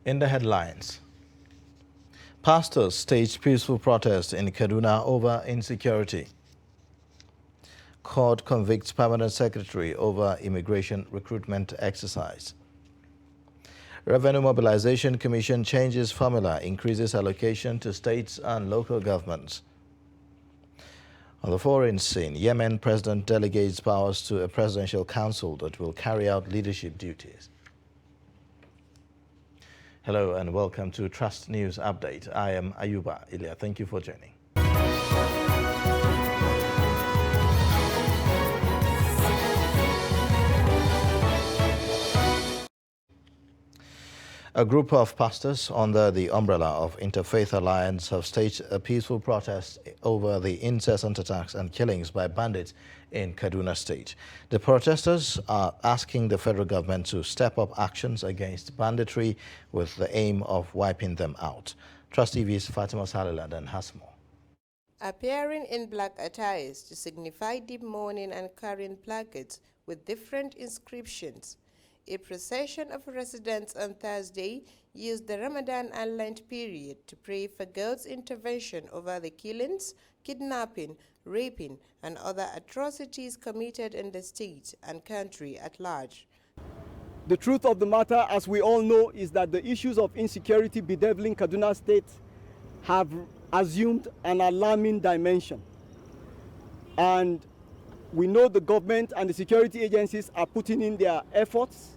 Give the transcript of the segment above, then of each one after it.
In the headlines, pastors staged peaceful protest in Kaduna over insecurity. Court convicts permanent secretary over immigration recruitment exercise. Revenue Mobilization Commission changes formula, increases allocation to states and local governments. On the foreign scene, Yemen president delegates powers to a presidential council that will carry out leadership duties. Hello and welcome to Trust News Update. I am Ayuba Ilya. Thank you for joining. A group of pastors under the umbrella of Interfaith Alliance have staged a peaceful protest over the incessant attacks and killings by bandits in Kaduna State. The protesters are asking the federal government to step up actions against banditry with the aim of wiping them out. Trust TV's Fatima Saliland has more. Appearing in black attires to signify deep mourning and carrying placards with different inscriptions, a procession of residents on Thursday used the Ramadan and Lent period to pray for God's intervention over the killings, kidnapping, raping, and other atrocities committed in the state and country at large. The truth of the matter, as we all know, is that the issues of insecurity bedeviling Kaduna State have assumed an alarming dimension. And we know the government and the security agencies are putting in their efforts,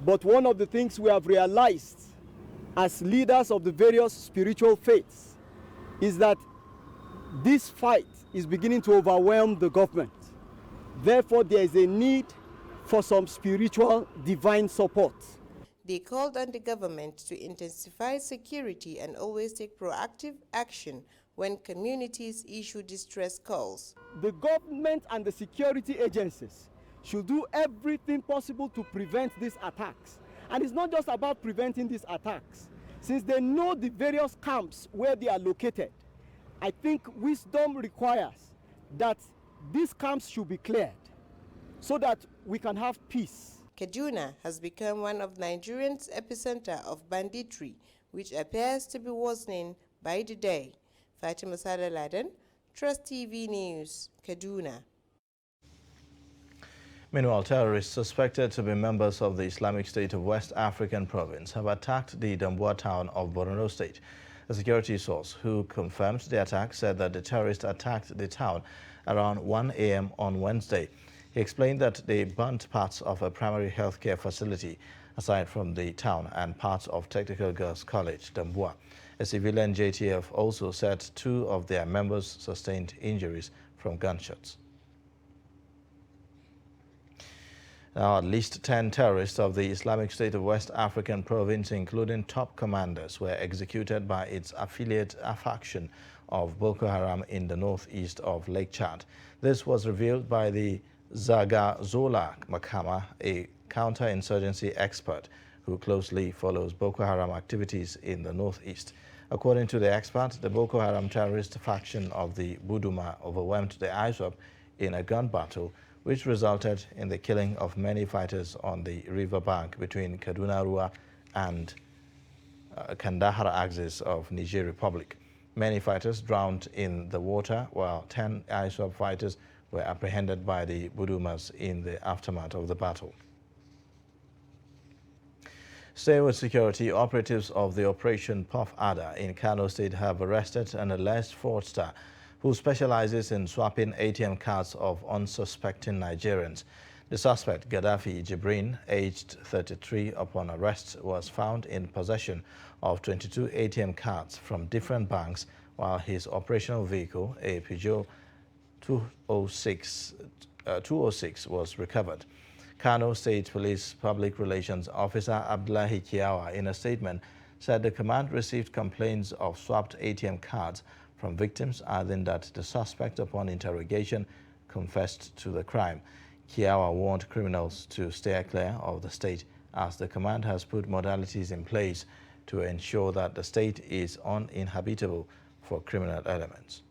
but one of the things we have realized as leaders of the various spiritual faiths is that this fight is beginning to overwhelm the government. Therefore, there is a need for some spiritual divine support. They called on the government to intensify security and always take proactive action when communities issue distress calls. The government and the security agencies should do everything possible to prevent these attacks. And it's not just about preventing these attacks. Since they know the various camps where they are located, I think wisdom requires that these camps should be cleared so that we can have peace. Kaduna has become one of Nigeria's epicenter of banditry, which appears to be worsening by the day. Fatima Sadaladen, Trust TV News, Kaduna. Meanwhile, terrorists suspected to be members of the Islamic State of West African Province have attacked the Dambuwa town of Borno State. A security source who confirmed the attack said that the terrorists attacked the town around 1 a.m. on Wednesday. He explained that they burnt parts of a primary healthcare facility aside from the town and parts of Technical Girls College, Dambuwa. A civilian JTF also said 2 of their members sustained injuries from gunshots. Now, at least 10 terrorists of the Islamic State of West African Province, including top commanders, were executed by its affiliate faction of Boko Haram in the northeast of Lake Chad. This was revealed by the Zagazola Makama, a counterinsurgency expert who closely follows Boko Haram activities in the northeast. According to the expert, the Boko Haram terrorist faction of the Buduma overwhelmed the ISWAP in a gun battle, which resulted in the killing of many fighters on the riverbank between Kaduna Rua and Kandahar axis of Niger Republic. Many fighters drowned in the water, while 10 ISWAP fighters were apprehended by the Budumas in the aftermath of the battle. Stay with security. Operatives of the Operation Puff Adder in Kano State have arrested an alleged fraudster who specializes in swapping ATM cards of unsuspecting Nigerians. The suspect, Gaddafi Jibrin, aged 33, upon arrest, was found in possession of 22 ATM cards from different banks, while his operational vehicle, a Peugeot 206, was recovered. Kano State Police Public Relations Officer Abdullahi Kiawa, in a statement, said the command received complaints of swapped ATM cards from victims, adding that the suspect, upon interrogation, confessed to the crime. Kiawa warned criminals to steer clear of the state, as the command has put modalities in place to ensure that the state is uninhabitable for criminal elements.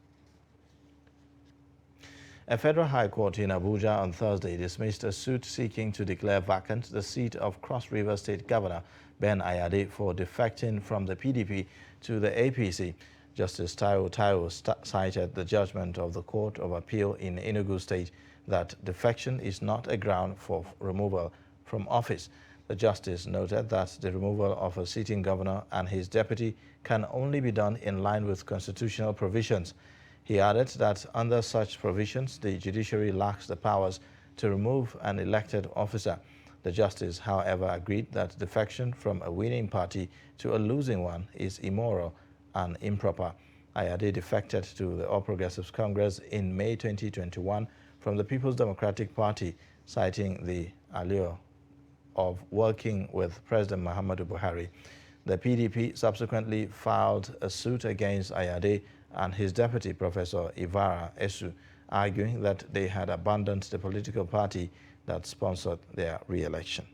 A federal high court in Abuja on Thursday dismissed a suit seeking to declare vacant the seat of Cross River State Governor Ben Ayade for defecting from the PDP to the APC. Justice Taiwo cited the judgment of the Court of Appeal in Enugu State that defection is not a ground for removal from office. The justice noted that the removal of a sitting governor and his deputy can only be done in line with constitutional provisions. He added that under such provisions, the judiciary lacks the powers to remove an elected officer. The justice, however, agreed that defection from a winning party to a losing one is immoral and improper. Ayade defected to the All Progressives Congress in May 2021 from the People's Democratic Party, citing the allure of working with President Muhammadu Buhari. The PDP subsequently filed a suit against Ayade and his deputy, Professor Ivara Esu, arguing that they had abandoned the political party that sponsored their re-election.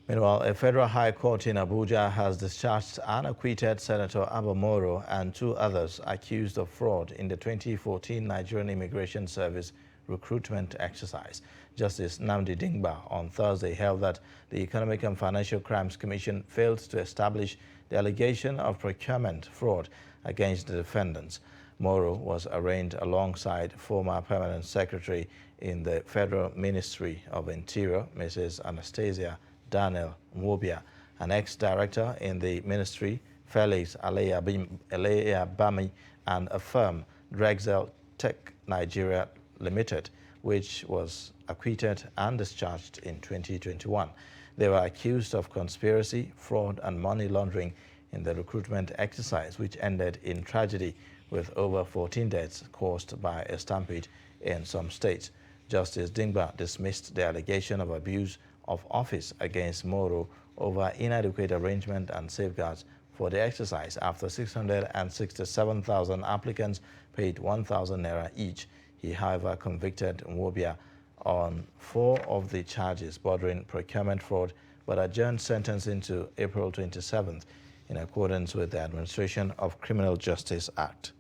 Meanwhile, a federal high court in Abuja has discharged and acquitted Senator Abba Moro and two others accused of fraud in the 2014 Nigerian Immigration Service recruitment exercise. Justice Nnamdi Dingba on Thursday held that the Economic and Financial Crimes Commission failed to establish the allegation of procurement fraud against the defendants. Moro was arraigned alongside former Permanent Secretary in the Federal Ministry of Interior, Mrs. Anastasia Daniel Nwobia, an ex-director in the ministry, Felix Aleyabami, and a firm, Drexel Tech Nigeria Limited, which was acquitted and discharged in 2021. They were accused of conspiracy, fraud, and money laundering in the recruitment exercise, which ended in tragedy with over 14 deaths caused by a stampede in some states. Justice Dingba dismissed the allegation of abuse of office against Moro over inadequate arrangement and safeguards for the exercise after 667,000 applicants paid 1,000 naira each. He, however, convicted Nwobia on 4 of the charges bordering procurement fraud, but adjourned sentencing to April 27th in accordance with the Administration of Criminal Justice Act.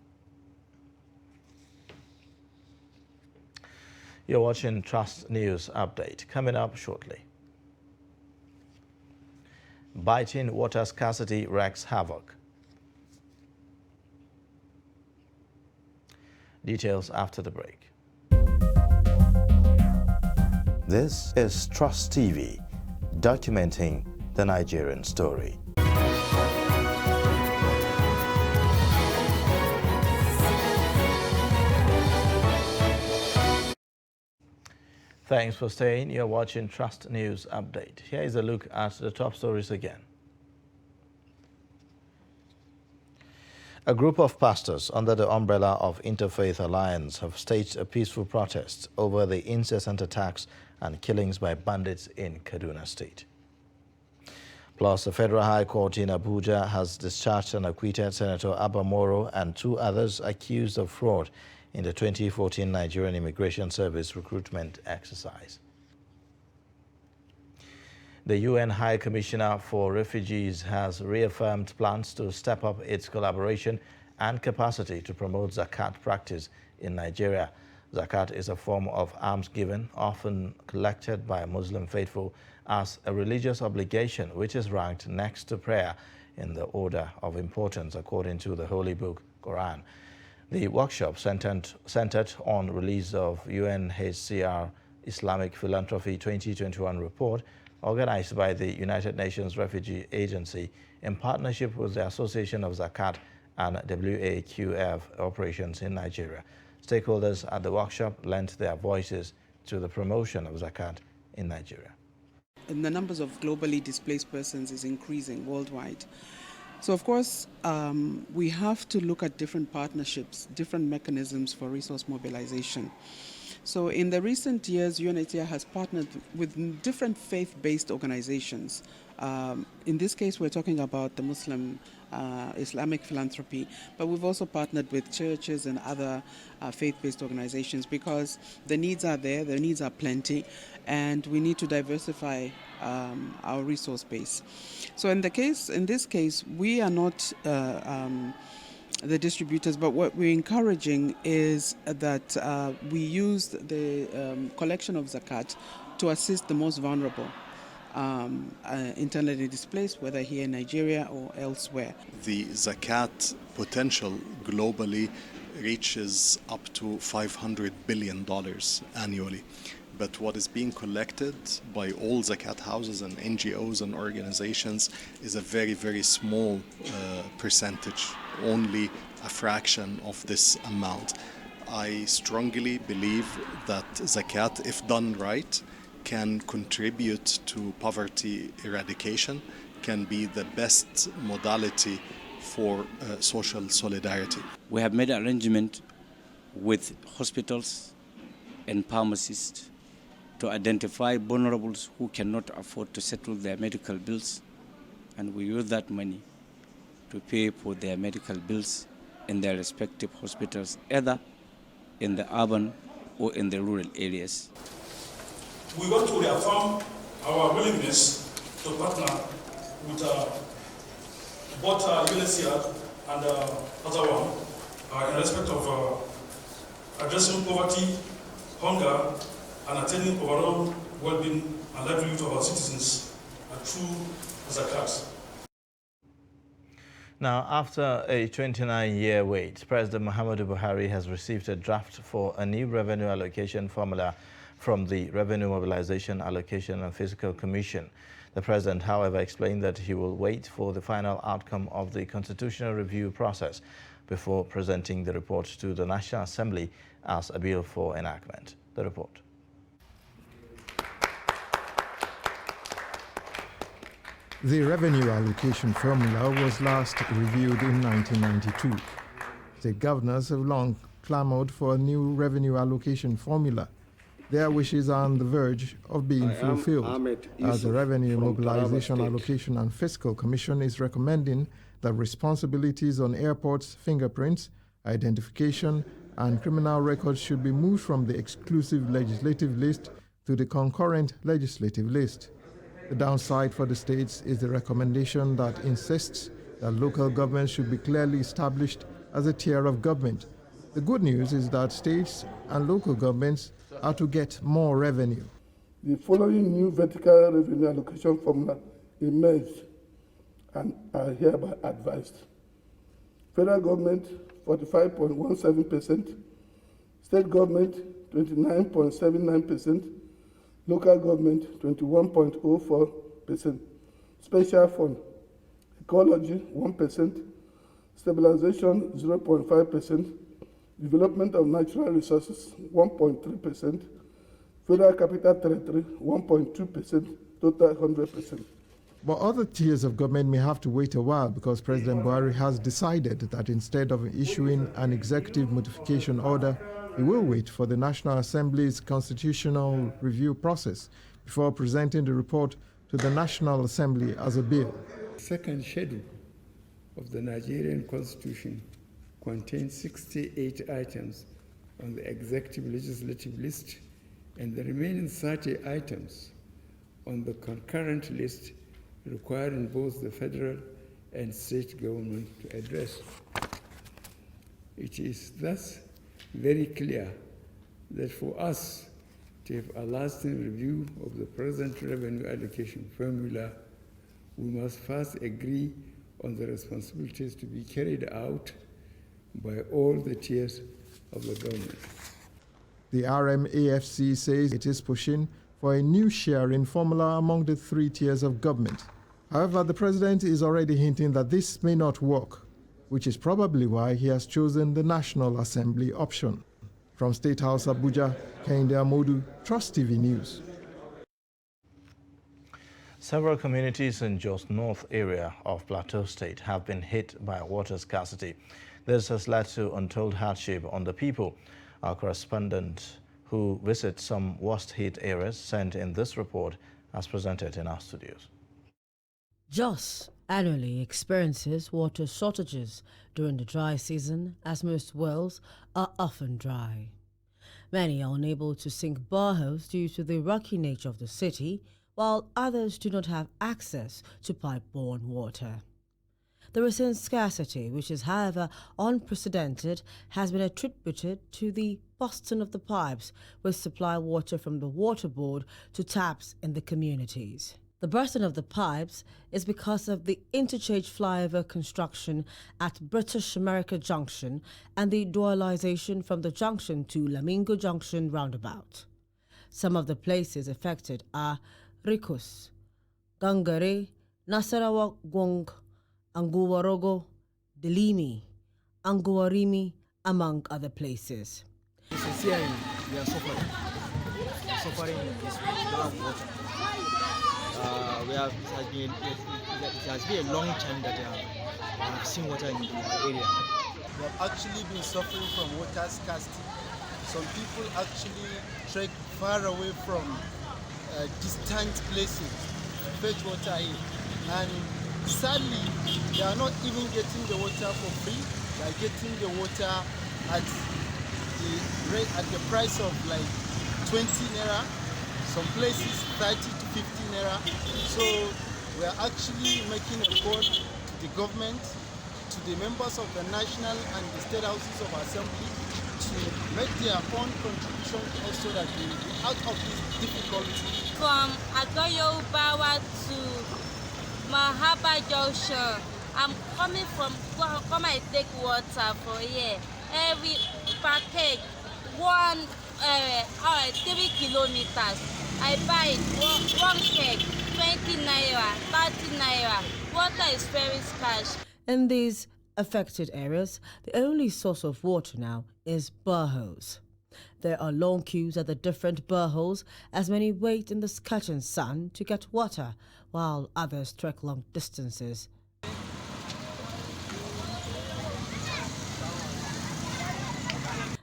You're watching Trust News Update. Coming up shortly. Biting water scarcity wreaks havoc. Details after the break. This is Trust TV, documenting the Nigerian story. Thanks for staying. You're watching Trust News Update. Here is a look at the top stories again. A group of pastors under the umbrella of Interfaith Alliance have staged a peaceful protest over the incessant attacks and killings by bandits in Kaduna State. Plus, the Federal High Court in Abuja has discharged and acquitted Senator Abba Moro and two others accused of fraud in the 2014 Nigerian Immigration Service recruitment exercise. The UN High Commissioner for Refugees has reaffirmed plans to step up its collaboration and capacity to promote zakat practice in Nigeria. Zakat is a form of almsgiving often collected by Muslim faithful as a religious obligation, which is ranked next to prayer in the order of importance according to the Holy Book, Quran. The workshop centered on release of UNHCR Islamic Philanthropy 2021 report organized by the United Nations Refugee Agency in partnership with the Association of Zakat and WAQF operations in Nigeria. Stakeholders at the workshop lent their voices to the promotion of Zakat in Nigeria. And the numbers of globally displaced persons is increasing worldwide. So, of course, we have to look at different partnerships, different mechanisms for resource mobilization. So in the recent years, UNHCR has partnered with different faith-based organizations. In this case, we're talking about the Muslim Islamic Philanthropy, but we've also partnered with churches and other faith-based organizations because the needs are there, the needs are plenty, and we need to diversify our resource base. So in this case, we are not the distributors, but what we're encouraging is that we use the collection of zakat to assist the most vulnerable, internally displaced, whether here in Nigeria or elsewhere. The zakat potential globally reaches up to $500 billion annually. But what is being collected by all zakat houses and NGOs and organizations is a very, very small percentage, only a fraction of this amount. I strongly believe that zakat, if done right, can contribute to poverty eradication, can be the best modality for social solidarity. We have made an arrangement with hospitals and pharmacists to identify vulnerables who cannot afford to settle their medical bills, and we use that money to pay for their medical bills in their respective hospitals, either in the urban or in the rural areas. We want to reaffirm our willingness to partner with both UNHCR and other one in respect of addressing poverty, hunger, and attaining overall well-being and livelihood of our citizens through zakat. Now, after a 29-year wait, President Muhammadu Buhari has received a draft for a new revenue allocation formula from the Revenue Mobilization Allocation and Fiscal Commission. The president, however, explained that he will wait for the final outcome of the constitutional review process before presenting the report to the National Assembly as a bill for enactment. The report. The revenue allocation formula was last reviewed in 1992. State governors have long clamored for a new revenue allocation formula. Their wishes are on the verge of being fulfilled, as the Revenue Mobilization Allocation and Fiscal Commission is recommending that responsibilities on airports, fingerprints, identification, and criminal records should be moved from the exclusive legislative list to the concurrent legislative list. The downside for the states is the recommendation that insists that local governments should be clearly established as a tier of government. The good news is that states and local governments are to get more revenue. The following new vertical revenue allocation formula emerged and are hereby advised. Federal government 45.17%, state government 29.79%, local government 21.04%, special fund, ecology 1%, stabilization 0.5%, development of natural resources 1.3%, federal capital territory 1.2%, total 100%. But other tiers of government may have to wait a while because President Buhari has decided that instead of issuing an executive modification order, he will wait for the National Assembly's constitutional review process before presenting the report to the National Assembly as a bill. The second schedule of the Nigerian Constitution contains 68 items on the executive legislative list and the remaining 30 items on the concurrent list requiring both the federal and state government to address. It is thus very clear that for us to have a lasting review of the present revenue allocation formula, we must first agree on the responsibilities to be carried out by all the tiers of the government. The RMAFC says it is pushing for a new sharing formula among the three tiers of government. However, the president is already hinting that this may not work, which is probably why he has chosen the National Assembly option. From State House Abuja, Kehinde Amodu, Trust TV News. Several communities in Jos North area of Plateau State have been hit by water scarcity. This has led to untold hardship on the people. Our correspondent who visits some worst-hit areas sent in this report as presented in our studios. Jos annually experiences water shortages during the dry season as most wells are often dry. Many are unable to sink boreholes due to the rocky nature of the city, while others do not have access to pipe-borne water. The recent scarcity, which is however unprecedented, has been attributed to the busting of the pipes which supply water from the water board to taps in the communities. The bursting of the pipes is because of the interchange flyover construction at British America Junction and the dualization from the junction to Lamingo Junction roundabout. Some of the places affected are Rikus, Gangare, Nasarawa Gwong, Anguwarogo, Delimi, Anguwarimi, among other places. Sincerely, we are suffering. Suffering is without water. It has been a long time that I have seen water in our area. We have actually been suffering from water scarcity. Some people actually trek far away from distant places to fetch water in. And sadly, they are not even getting the water for free. They are getting the water at the price of like 20 naira. Some places 30 to 50 naira. So we are actually making a call to the government, to the members of the national and the state houses of assembly to make their own contribution also that they will be out of this difficulty. From Agoyo Bawa to Mahaba Junction, I'm coming from come and take water for here. Every package 3 kilometers. I buy it one keg, 20 naira, 30 naira. Water is very scarce. In these affected areas, the only source of water now is boreholes. There are long queues at the different boreholes as many wait in the scorching sun to get water, while others trek long distances.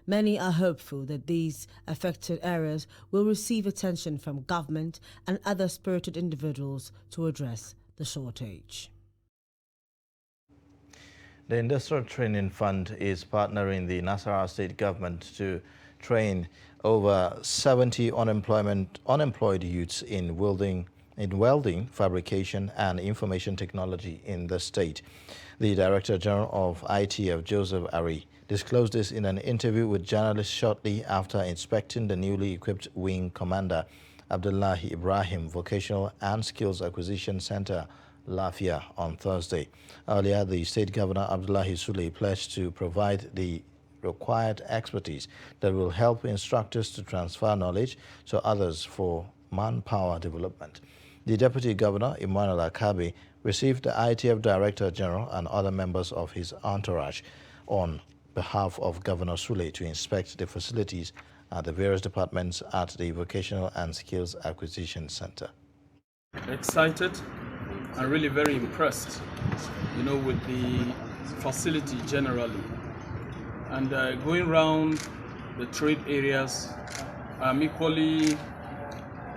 Many are hopeful that these affected areas will receive attention from government and other spirited individuals to address the shortage. The Industrial Training Fund is partnering the Nasarawa State Government to train over 70 unemployed youths in welding, fabrication, and information technology in the state. The Director General of ITF, Joseph Ari, disclosed this in an interview with journalists shortly after inspecting the newly equipped Wing Commander Abdullahi Ibrahim Vocational and Skills Acquisition Center, Lafia, on Thursday. Earlier, the State Governor Abdullahi Sule pledged to provide the required expertise that will help instructors to transfer knowledge to others for manpower development. The Deputy Governor, Emmanuel Akabe, received the ITF Director General and other members of his entourage on behalf of Governor Sule to inspect the facilities at the various departments at the Vocational and Skills Acquisition Center. Excited and really very impressed, with the facility generally. And going around the trade areas, I'm equally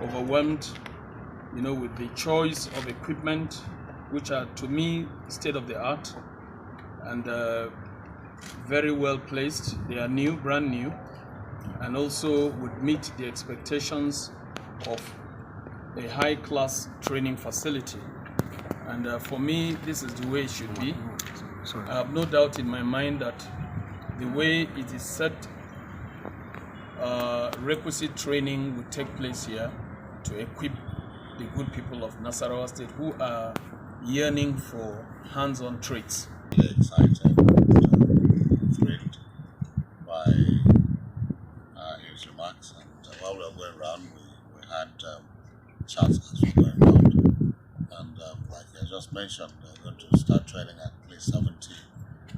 overwhelmed, with the choice of equipment, which are, to me, state of the art and very well placed. They are new, brand new, and also would meet the expectations of a high-class training facility. And for me, this is the way it should be. I have no doubt in my mind that the way it is set, requisite training will take place here to equip the good people of Nasarawa State who are yearning for hands-on trades. Excited, thrilled by his remarks, and while we were going around, we had chats as we were going around, and like I just mentioned, we're going to start training at least 70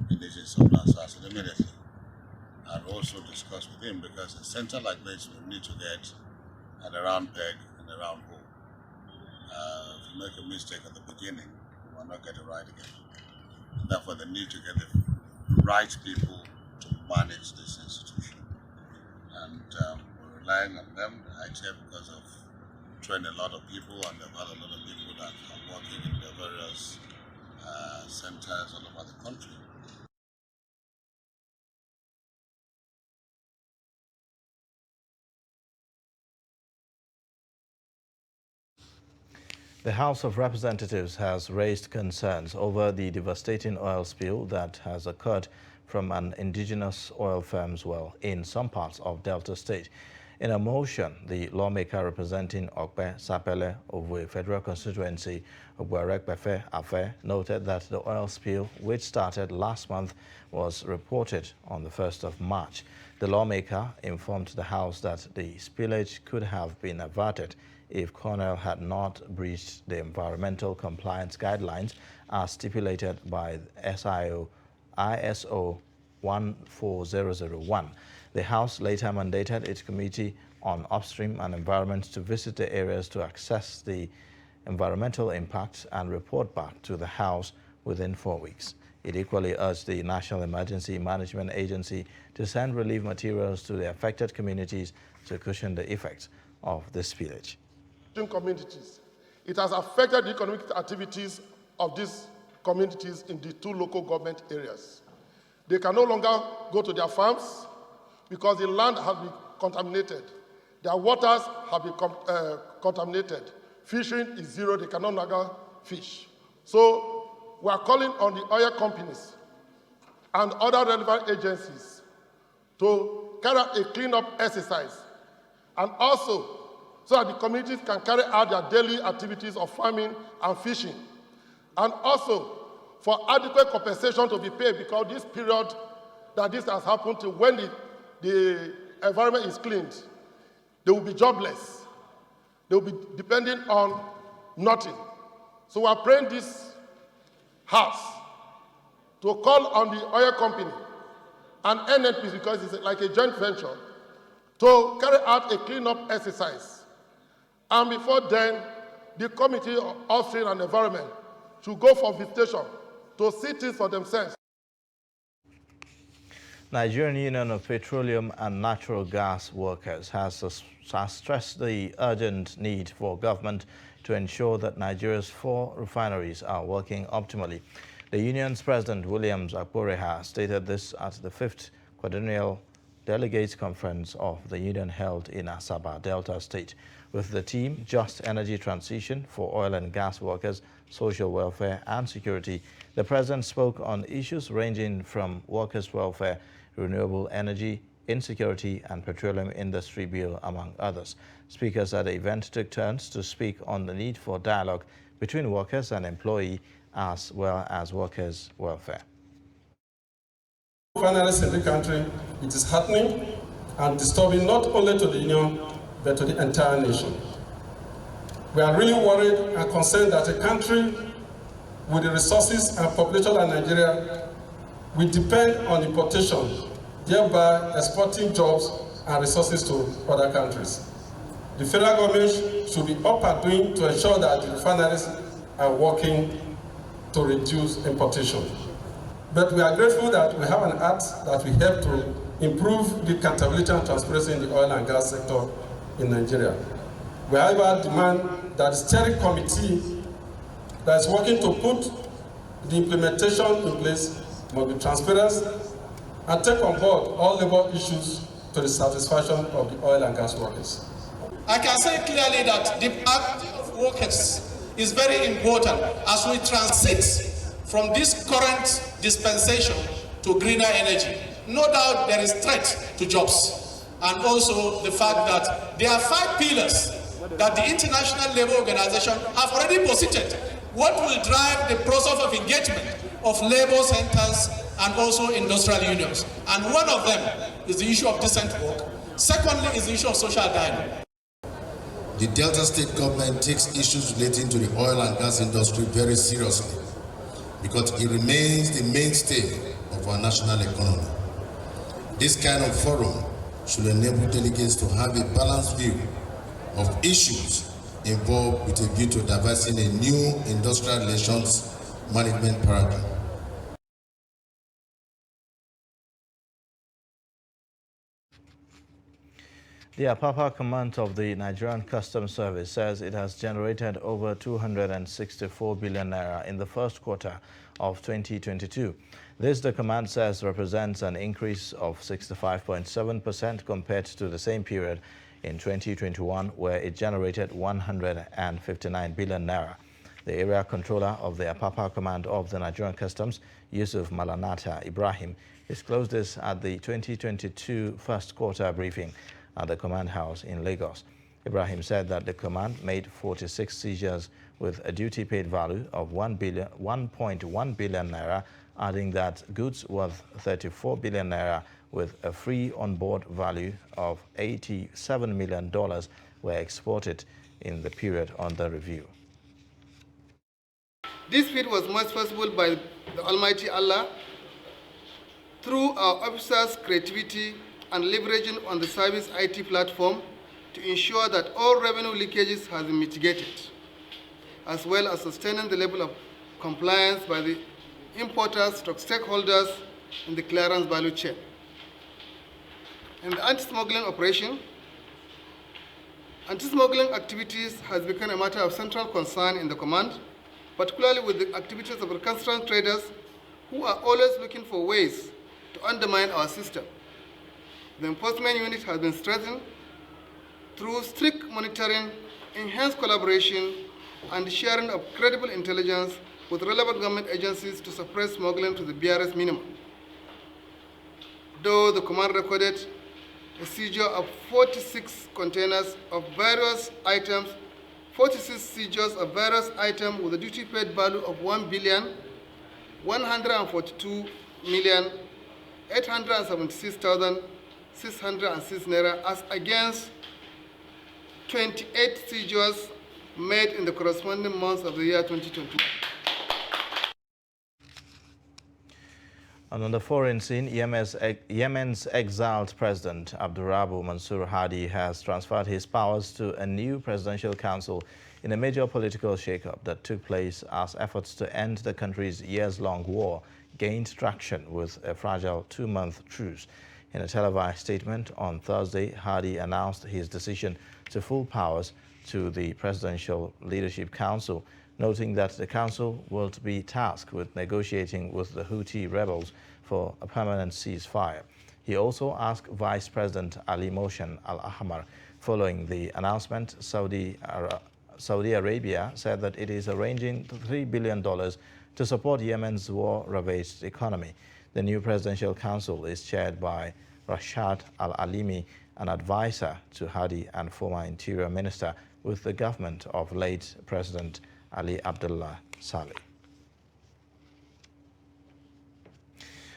indigenous of Nasarawa State immediately, and also discuss with him, because a center like this we need to get at a round peg and a round hole. If you make a mistake at the beginning, you will not get it right again. And therefore, they need to get the right people to manage this institution. And we're relying on them, the ITF, because I've trained a lot of people, and they've had a lot of people that are working in the various centers all over the country. The House of Representatives has raised concerns over the devastating oil spill that has occurred from an indigenous oil firm's well in some parts of Delta State. In a motion, the lawmaker representing Okpe Sapele of the Federal Constituency, Ogbuerekpefe Afe, noted that the oil spill, which started last month, was reported on the 1st of March. The lawmaker informed the House that the spillage could have been averted if Cornell had not breached the environmental compliance guidelines as stipulated by ISO 14001. The House later mandated its Committee on Upstream and Environment to visit the areas to assess the environmental impacts and report back to the House within 4 weeks. It equally urged the National Emergency Management Agency to send relief materials to the affected communities to cushion the effects of the spillage. Communities. It has affected the economic activities of these communities in the two local government areas. They can no longer go to their farms because the land has been contaminated. Their waters have been contaminated. Fishing is zero, they can no longer fish. So we are calling on the oil companies and other relevant agencies to carry out a cleanup exercise, and also so that the communities can carry out their daily activities of farming and fishing, and also for adequate compensation to be paid, because this period that this has happened to, when the environment is cleaned, they will be jobless. They will be depending on nothing. So we are praying this House to call on the oil company and NNP, because it's like a joint venture, to carry out a cleanup exercise. And before then, the Committee of Upstream and Environment should go for visitation to see things for themselves. Nigerian Union of Petroleum and Natural Gas Workers has stressed the urgent need for government to ensure that Nigeria's 4 refineries are working optimally. The union's president, Williams Akporeha, stated this at the 5th Quadrennial Delegates Conference of the union held in Asaba, Delta State, with the theme Just Energy Transition for Oil and Gas Workers, Social Welfare and Security. The president spoke on issues ranging from workers' welfare, renewable energy, insecurity and petroleum industry bill, among others. Speakers at the event took turns to speak on the need for dialogue between workers and employee, as well as workers' welfare. Refineries in the country, it is happening and disturbing not only to the union, but to the entire nation. We are really worried and concerned that a country with the resources and population like Nigeria will depend on importation, thereby exporting jobs and resources to other countries. The federal government should be up and doing to ensure that the refineries are working to reduce importation. But we are grateful that we have an act that will help to improve the accountability and transparency in the oil and gas sector in Nigeria. We however demand that the steering committee that is working to put the implementation in place must be transparent and take on board all labor issues to the satisfaction of the oil and gas workers. I can say clearly that the act of workers is very important as we transit from this current dispensation to greener energy. No doubt there is threat to jobs, and also the fact that there are 5 pillars that the International Labour Organization have already posited. What will drive the process of engagement of labour centers and also industrial unions? And one of them is the issue of decent work. Secondly is the issue of social dialogue. The Delta State government takes issues relating to the oil and gas industry very seriously because it remains the mainstay of our national economy. This kind of forum should enable delegates to have a balanced view of issues involved with a view to devising a new industrial relations management paradigm. The Apapa Command of the Nigerian Customs Service says it has generated over 264 billion naira in the first quarter of 2022. This, the command says, represents an increase of 65.7% compared to the same period in 2021, where it generated 159 billion naira. The area controller of the Apapa Command of the Nigerian Customs, Yusuf Malanata Ibrahim, disclosed this at the 2022 first quarter briefing at the command house in Lagos. Ibrahim said that the command made 46 seizures with a duty-paid value of 1.1 billion naira, adding that goods worth 34 billion naira with a free on-board value of $87 million were exported in the period under review. This feat was most possible by the Almighty Allah through our officers' creativity and leveraging on the service IT platform to ensure that all revenue leakages have been mitigated, as well as sustaining the level of compliance by the importers, stakeholders in the clearance value chain. In the anti-smuggling operation, anti-smuggling activities has become a matter of central concern in the command, particularly with the activities of recalcitrant traders who are always looking for ways to undermine our system. The enforcement unit has been strengthened through strict monitoring, enhanced collaboration, and sharing of credible intelligence with relevant government agencies to suppress smuggling to the barest minimum. Though the command recorded a seizure of 46 containers of various items, 46 seizures of various items with a duty-paid value of 1,142,876,606 naira, as against 28 seizures made in the corresponding months of the year 2021. And on the foreign scene, Yemen's exiled president Abdurrahman Mansour Hadi has transferred his powers to a new presidential council in a major political shakeup that took place as efforts to end the country's years-long war gained traction with a fragile 2-month truce. In a televised statement on Thursday, Hadi announced his decision to full powers to the Presidential Leadership Council, noting that the council will be tasked with negotiating with the Houthi rebels for a permanent ceasefire. He also asked Vice President Ali Mohsen Al-Ahmar. Following the announcement, Saudi Arabia said that it is arranging $3 billion to support Yemen's war-ravaged economy. The new Presidential Council is chaired by Rashad Al-Alimi, an advisor to Hadi and former Interior Minister with the government of late President Ali Abdullah Saleh.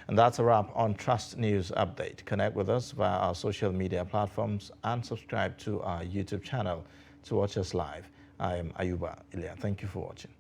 And that's a wrap on Trust News Update. Connect with us via our social media platforms and subscribe to our YouTube channel to watch us live. I am Ayuba Ilya. Thank you for watching.